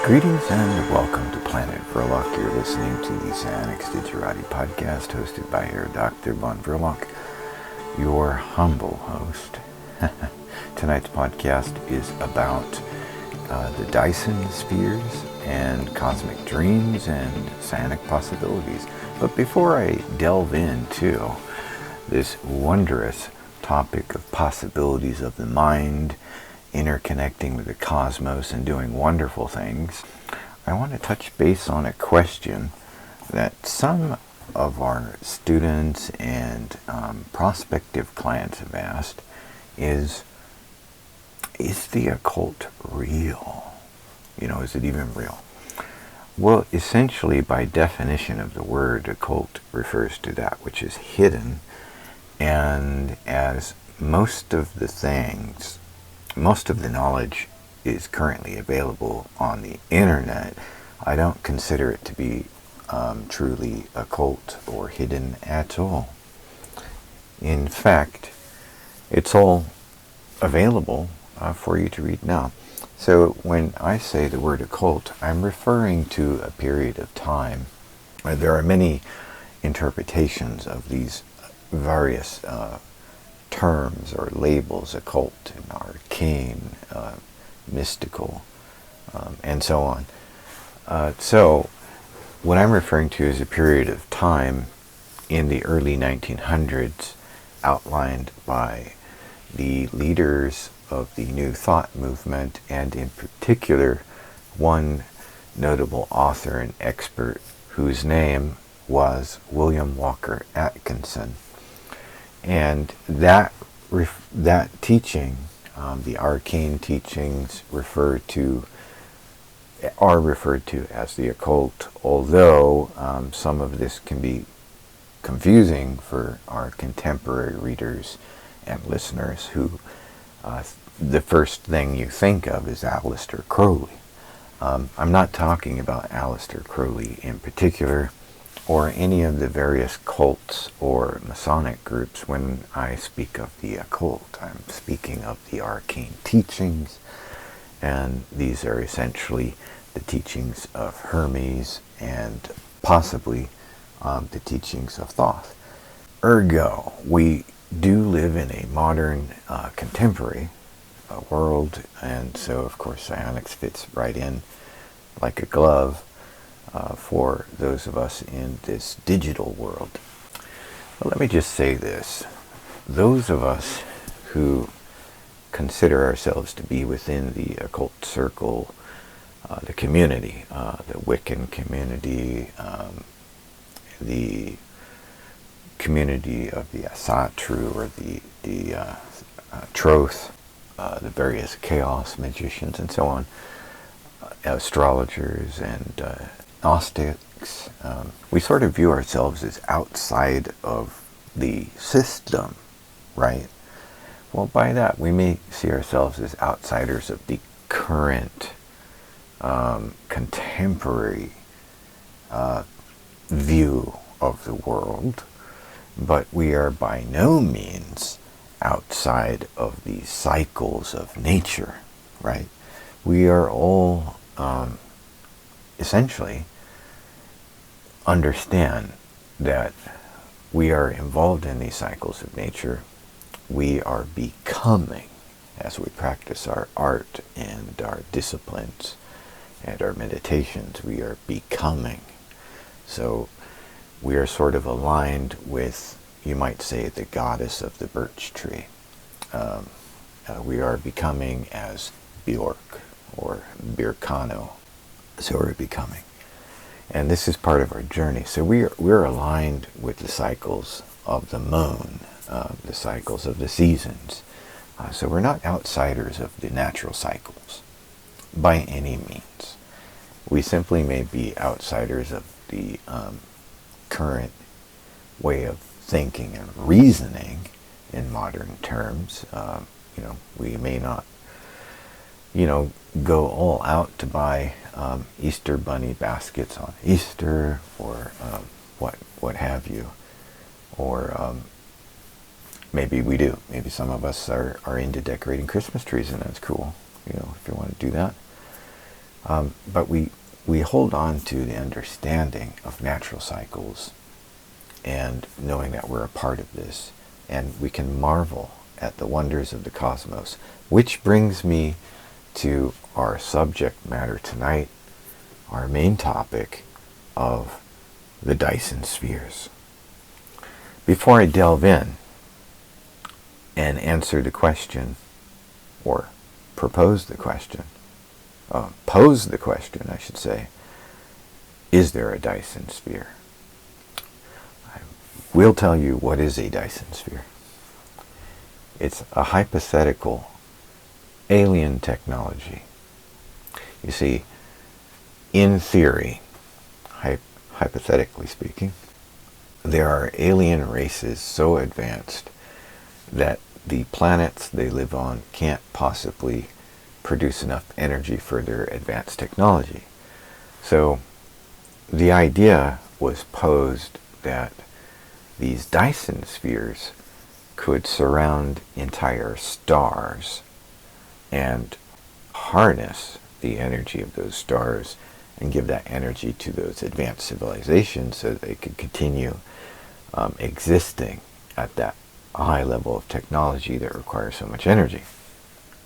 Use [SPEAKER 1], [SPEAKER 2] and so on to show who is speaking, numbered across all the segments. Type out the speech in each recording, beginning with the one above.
[SPEAKER 1] Greetings and welcome to Planet Verloc. You're listening to the Psionics Digerati podcast hosted by Herr Dr. von Verloc, your humble host. Tonight's podcast is about the Dyson Spheres and cosmic dreams and psionic possibilities. But before I delve into this wondrous topic of possibilities of the mind, interconnecting with the cosmos and doing wonderful things, I want to touch base on a question that some of our students and prospective clients have asked is the occult real? Is it even real? Well, essentially, by definition of the word, occult refers to that which is hidden, and as most of the knowledge is currently available on the internet, I don't consider it to be truly occult or hidden at all. In fact, it's all available for you to read now. So when I say the word occult, I'm referring to a period of time. There are many interpretations of these various terms or labels: occult and arcane, mystical, and so on. So what I'm referring to is a period of time in the early 1900s outlined by the leaders of the New Thought movement, and in particular one notable author and expert whose name was William Walker Atkinson. And that teaching, the arcane teachings, are referred to as the occult, although some of this can be confusing for our contemporary readers and listeners who the first thing you think of is Aleister Crowley. I'm not talking about Aleister Crowley in particular, or any of the various cults or Masonic groups. When I speak of the occult, I'm speaking of the arcane teachings, and these are essentially the teachings of Hermes and possibly the teachings of Thoth. Ergo, we do live in a modern, contemporary world, and so of course psionics fits right in like a glove for those of us in this digital world. But let me just say this. Those of us who consider ourselves to be within the occult circle, the community, the Wiccan community, the community of the Asatru or the Troth, the various chaos magicians and so on, astrologers and Gnostics, we sort of view ourselves as outside of the system, right? Well, by that we may see ourselves as outsiders of the current contemporary view of the world, but we are by no means outside of the cycles of nature, right? We are all essentially understand that we are involved in these cycles of nature. We are becoming, as we practice our art and our disciplines and our meditations, we are becoming. So we are sort of aligned with, you might say, the goddess of the birch tree. We are becoming as Bjork or Birkano. So we're becoming. And this is part of our journey. So we're aligned with the cycles of the moon, the cycles of the seasons. So we're not outsiders of the natural cycles by any means. We simply may be outsiders of the current way of thinking and reasoning in modern terms. We may not, go all out to buy Easter bunny baskets on Easter, or what have you, or maybe we do. Maybe some of us are into decorating Christmas trees, and that's cool, if you want to do that. But we hold on to the understanding of natural cycles and knowing that we're a part of this, and we can marvel at the wonders of the cosmos, which brings me to our subject matter tonight, our main topic of the Dyson Spheres. Before I delve in and answer the question, or pose the question, I should say, is there a Dyson Sphere? I will tell you what is a Dyson Sphere. It's a hypothetical alien technology. You see, in theory, hypothetically speaking, there are alien races so advanced that the planets they live on can't possibly produce enough energy for their advanced technology. So the idea was posed that these Dyson spheres could surround entire stars and harness the energy of those stars and give that energy to those advanced civilizations so that they could continue existing at that high level of technology that requires so much energy.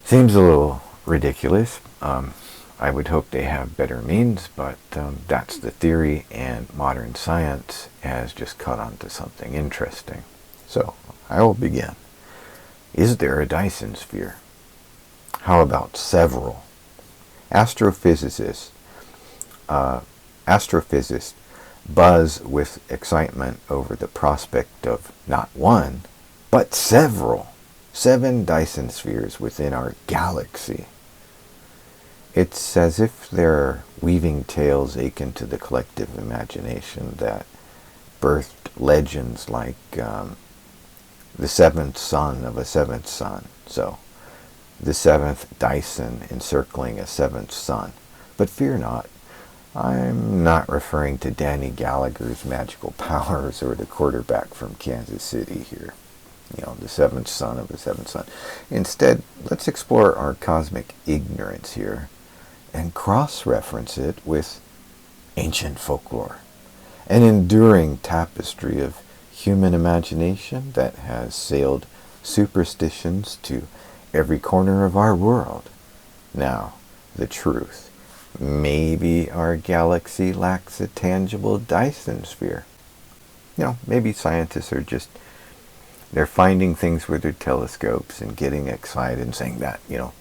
[SPEAKER 1] Seems a little ridiculous. I would hope they have better means, but that's the theory, and modern science has just caught on to something interesting. So, I will begin. Is there a Dyson Sphere? How about several? Astrophysicists buzz with excitement over the prospect of not one, but seven Dyson Spheres within our galaxy. It's as if they're weaving tales akin to the collective imagination that birthed legends like the seventh son of a seventh son. So, the seventh Dyson encircling a seventh sun. But fear not, I'm not referring to Danny Gallagher's magical powers or the quarterback from Kansas City here. You know, the seventh son of a seventh son. Instead, let's explore our cosmic ignorance here and cross-reference it with ancient folklore, an enduring tapestry of human imagination that has sailed superstitions to every corner of our world. Now, the truth. Maybe our galaxy lacks a tangible Dyson Sphere. You know, maybe scientists are just, they're finding things with their telescopes and getting excited and saying that, you know,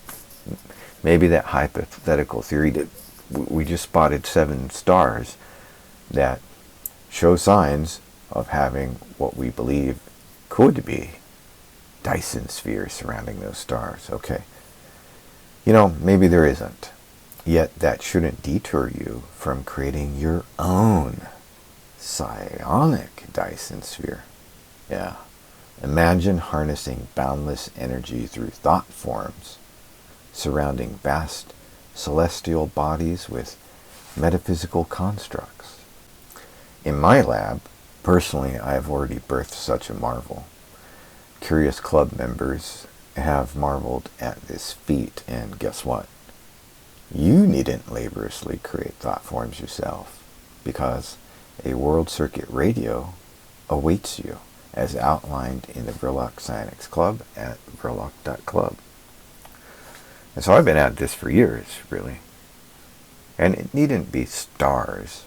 [SPEAKER 1] maybe that hypothetical theory that we just spotted 7 stars that show signs of having what we believe could be Dyson spheres surrounding those stars. Okay. You know, maybe there isn't. Yet that shouldn't deter you from creating your own psionic Dyson sphere. Yeah. Imagine harnessing boundless energy through thought forms, surrounding vast celestial bodies with metaphysical constructs. In my lab, personally, I have already birthed such a marvel. Curious club members have marveled at this feat, and guess what? You needn't laboriously create thought forms yourself, because a world circuit radio awaits you, as outlined in the Verloc Psionics Club at verloc.club. And so I've been at this for years, really. And it needn't be stars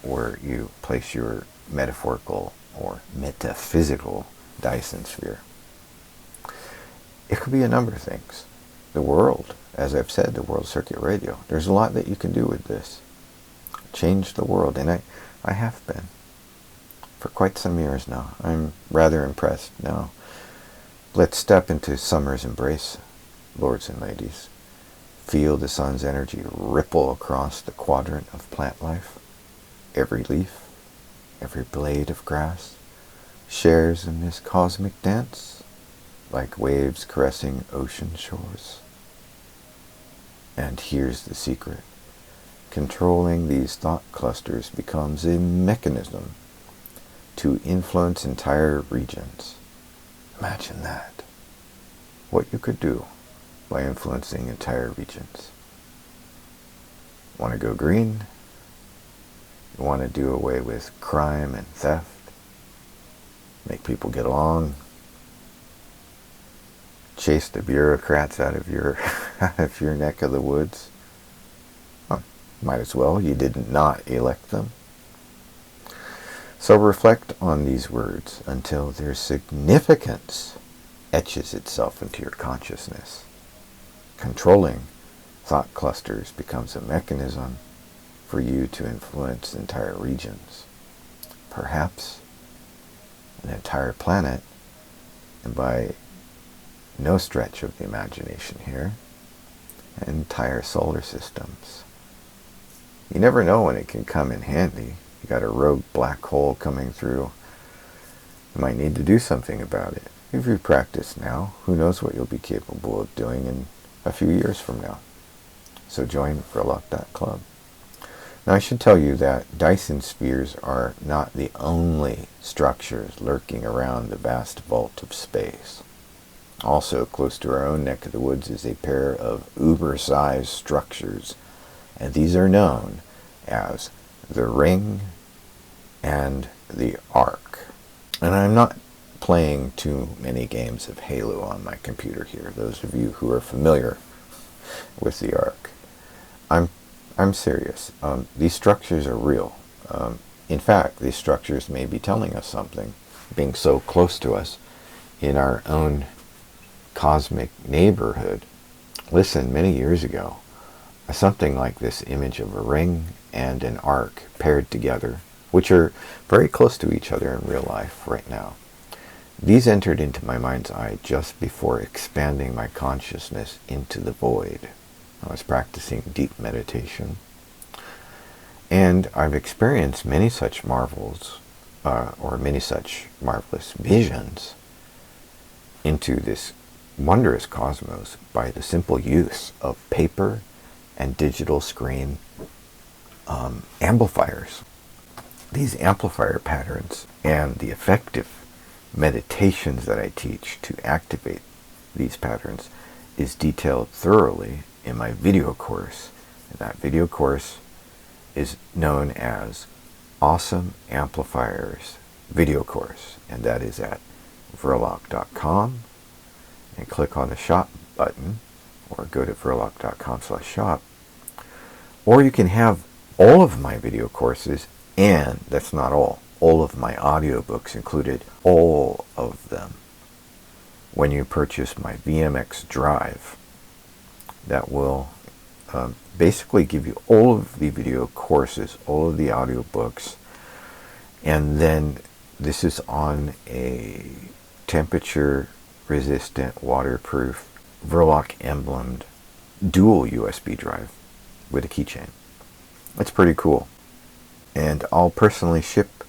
[SPEAKER 1] where you place your metaphorical or metaphysical Dyson sphere. It could be a number of things. The world, as I've said, the world circuit radio. There's a lot that you can do with this. Change the world, and I have been. For quite some years now. I'm rather impressed now. Let's step into summer's embrace, lords and ladies. Feel the sun's energy ripple across the quadrant of plant life. Every leaf, every blade of grass shares in this cosmic dance, like waves caressing ocean shores. And here's the secret. Controlling these thought clusters becomes a mechanism to influence entire regions. Imagine that. What you could do by influencing entire regions. want to go green. You want to do away with crime and theft. Make people get along. Chase the bureaucrats out of your out of your neck of the woods. Well, might as well. You did not elect them. So reflect on these words until their significance etches itself into your consciousness. Controlling thought clusters becomes a mechanism for you to influence entire regions, perhaps an entire planet, and by no stretch of the imagination here, entire solar systems. You never know when it can come in handy. You got a rogue black hole coming through. You might need to do something about it. If you practice now, who knows what you'll be capable of doing in a few years from now. So join Verloc.club. Now I should tell you that Dyson Spheres are not the only structures lurking around the vast vault of space. Also close to our own neck of the woods is a pair of uber-sized structures, and these are known as the Ring and the Arc. And I'm not playing too many games of Halo on my computer here, those of you who are familiar with the Arc. I'm serious. These structures are real. In fact, these structures may be telling us something, being so close to us in our own cosmic neighborhood. Listen, many years ago, something like this image of a ring and an arc paired together, which are very close to each other in real life right now. These entered into my mind's eye just before expanding my consciousness into the void. I was practicing deep meditation, and I've experienced many such marvels, or many such marvelous visions into this wondrous cosmos by the simple use of paper and digital screen amplifiers. These amplifier patterns and the effective meditations that I teach to activate these patterns is detailed thoroughly in my video course. And that video course is known as Awesome Amplifiers Video Course, and that is at Verloc.com, and click on the shop button or go to Verloc.com/shop. Or you can have all of my video courses, and that's not all of my audiobooks included, all of them, when you purchase my VMX drive. That will basically give you all of the video courses, all of the audiobooks, and then this is on a temperature resistant, waterproof, Verloc emblemed dual USB drive with a keychain. It's pretty cool. And I'll personally ship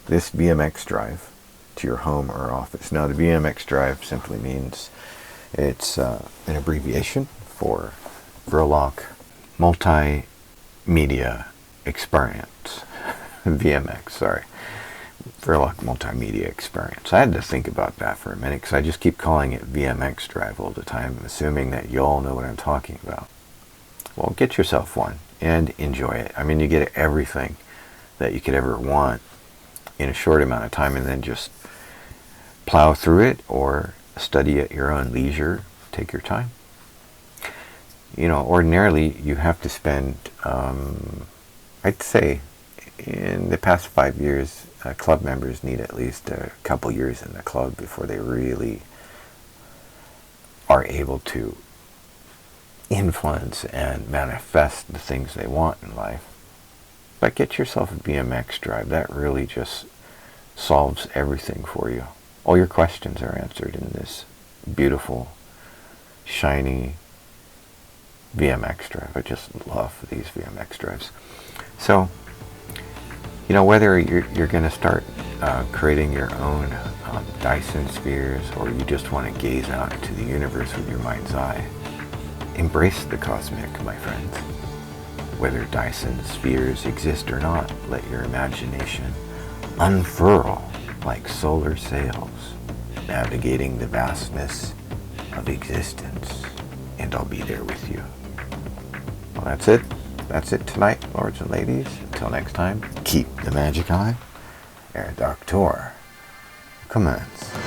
[SPEAKER 1] this VMX drive to your home or office. Now the VMX drive simply means it's an abbreviation for Verloc Multimedia Experience. VMX, sorry. Verloc Multimedia Experience. I had to think about that for a minute because I just keep calling it VMX drive all the time, assuming that you all know what I'm talking about. Well, get yourself one and enjoy it. I mean, you get everything that you could ever want in a short amount of time, and then just plow through it or study at your own leisure. Take your time. You know, ordinarily you have to spend, I'd say, in the past 5 years, club members need at least a couple years in the club before they really are able to influence and manifest the things they want in life. But get yourself a BMX drive. That really just solves everything for you. All your questions are answered in this beautiful, shiny VMX drive. I just love these VMX drives. So, you know, whether you're going to start creating your own Dyson Spheres, or you just want to gaze out into the universe with your mind's eye, embrace the cosmic, my friends. Whether Dyson Spheres exist or not, let your imagination unfurl like solar sails, navigating the vastness of existence, and I'll be there with you. Well, that's it. that's it tonight, lords and ladies. Until next time, keep the magic eye. Doctor commence.